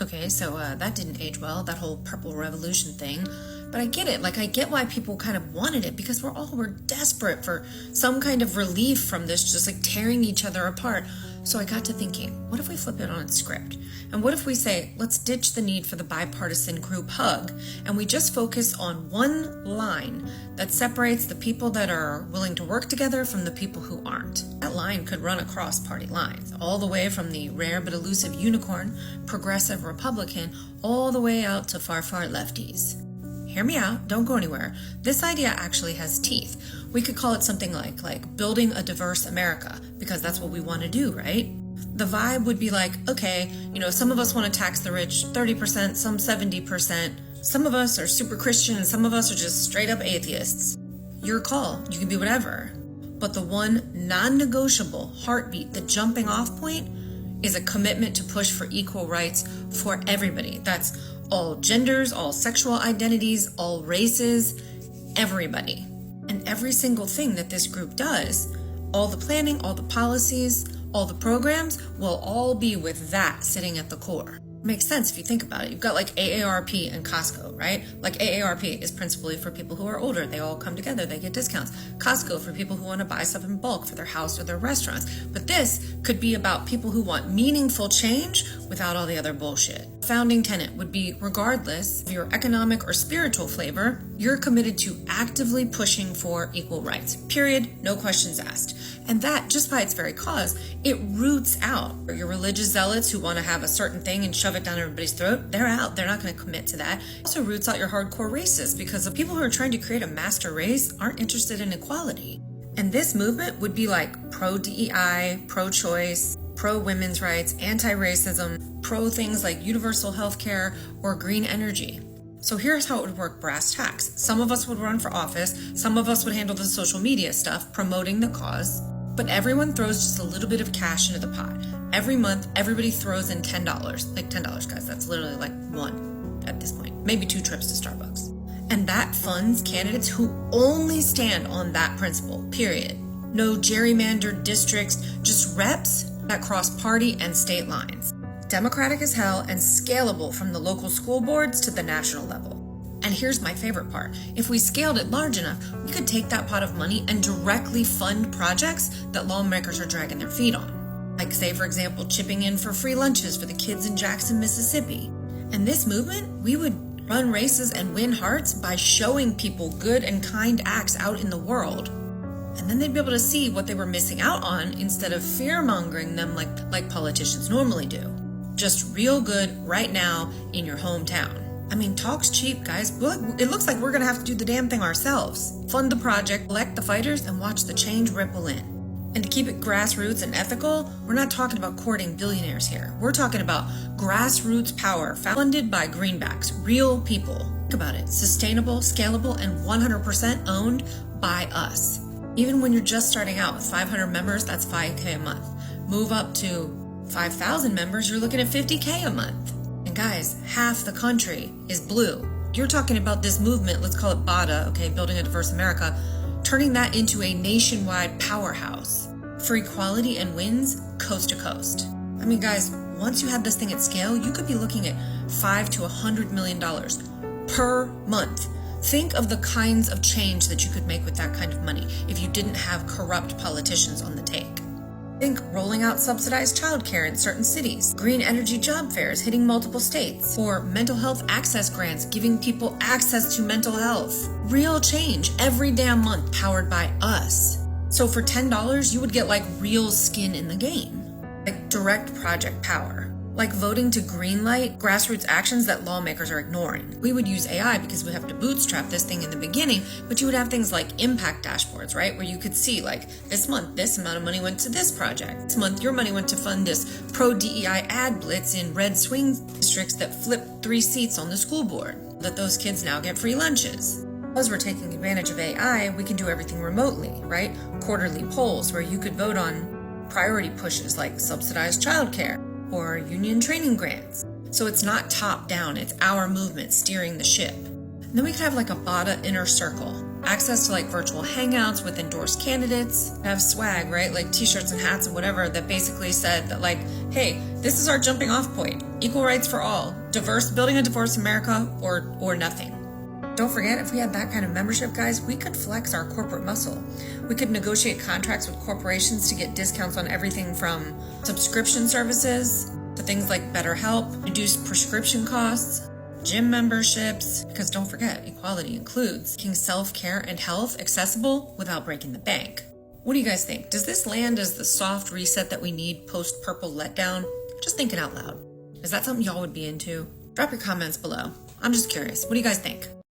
Okay, so that didn't age well, that whole purple revolution thing. But I get it. Like, I get why people kind of wanted it because we're desperate for some kind of relief from this, just like tearing each other apart. So I got to thinking, what if we flip it on its script? And what if we say, let's ditch the need for the bipartisan group hug and we just focus on one line that separates the people that are willing to work together from the people who aren't. That line could run across party lines, all the way from the rare but elusive unicorn, progressive Republican, all the way out to far lefties. Hear me out, don't go anywhere. This idea actually has teeth. We could call it something like building a diverse America, because that's what we want to do, right? The vibe would be like, okay, some of us want to tax the rich 30%, some 70%. Some of us are super Christian and some of us are just straight up atheists. Your call, you can be whatever. But the one non-negotiable heartbeat, the jumping off point, is a commitment to push for equal rights for everybody. That's all genders, all sexual identities, all races, everybody. And every single thing that this group does, all the planning, all the policies, all the programs will all be with that sitting at the core. Makes sense if you think about it. You've got like AARP and Costco, right? Like AARP is principally for people who are older. They all come together, they get discounts. Costco for people who want to buy stuff in bulk for their house or their restaurants. But this could be about people who want meaningful change without all the other bullshit. Founding tenet would be, regardless of your economic or spiritual flavor, you're committed to actively pushing for equal rights. Period. No questions asked. And that, just by its very cause, it roots out your religious zealots who want to have a certain thing and shove it down everybody's throat. They're out. They're not going to commit to that. It also roots out your hardcore racists because the people who are trying to create a master race aren't interested in equality. And this movement would be like pro-DEI, pro-choice, pro-women's rights, anti-racism, pro things like universal health care or green energy. So here's how it would work brass tacks. Some of us would run for office. Some of us would handle the social media stuff, promoting the cause. But everyone throws just a little bit of cash into the pot. Every month, everybody throws in $10. Like $10, guys. That's literally like one at this point. Maybe 2 trips to Starbucks. And that funds candidates who only stand on that principle, period. No gerrymandered districts, just reps that cross party and state lines. Democratic as hell and scalable from the local school boards to the national level. And here's my favorite part. If we scaled it large enough, we could take that pot of money and directly fund projects that lawmakers are dragging their feet on. Like, say, for example, chipping in for free lunches for the kids in Jackson, Mississippi. And this movement, we would run races and win hearts by showing people good and kind acts out in the world. And then they'd be able to see what they were missing out on instead of fear-mongering them like politicians normally do. Just real good right now in your hometown. I mean, talk's cheap, guys. It looks like we're going to have to do the damn thing ourselves. Fund the project, elect the fighters, and watch the change ripple in. And to keep it grassroots and ethical, we're not talking about courting billionaires here. We're talking about grassroots power funded by greenbacks, real people. Think about it. Sustainable, scalable, and 100% owned by us. Even when you're just starting out with 500 members, that's $5,000 a month. Move up to 5,000 members, you're looking at $50,000 a month. And guys, half the country is blue. You're talking about this movement, let's call it BADA, okay, Building a Diverse America, turning that into a nationwide powerhouse for equality and wins coast to coast. I mean, guys, once you have this thing at scale, you could be looking at $5 to $100 million per month. Think of the kinds of change that you could make with that kind of money if you didn't have corrupt politicians on the take. Think rolling out subsidized childcare in certain cities, green energy job fairs hitting multiple states, or mental health access grants giving people access to mental health. Real change every damn month powered by us. So for $10, you would get like real skin in the game. Like direct project power. Like voting to greenlight grassroots actions that lawmakers are ignoring. We would use AI because we have to bootstrap this thing in the beginning, but you would have things like impact dashboards, right? Where you could see like this month, this amount of money went to this project. This month, your money went to fund this pro-DEI ad blitz in red swing districts that flipped 3 seats on the school board. That those kids now get free lunches. Because we're taking advantage of AI, we can do everything remotely, right? Quarterly polls where you could vote on priority pushes like subsidized childcare or union training grants. So it's not top down, it's our movement steering the ship. And then we could have like a BADA inner circle access to like virtual hangouts with endorsed candidates, have swag, right? Like t-shirts and hats and whatever that basically said that like, hey, this is our jumping off point. Equal rights for all. Building a diverse America or nothing. Don't forget, if we had that kind of membership, guys, we could flex our corporate muscle. We could negotiate contracts with corporations to get discounts on everything from subscription services to things like BetterHelp, reduced prescription costs, gym memberships, because don't forget, equality includes making self-care and health accessible without breaking the bank. What do you guys think? Does this land as the soft reset that we need post-purple letdown? Just thinking out loud. Is that something y'all would be into? Drop your comments below. I'm just curious. What do you guys think?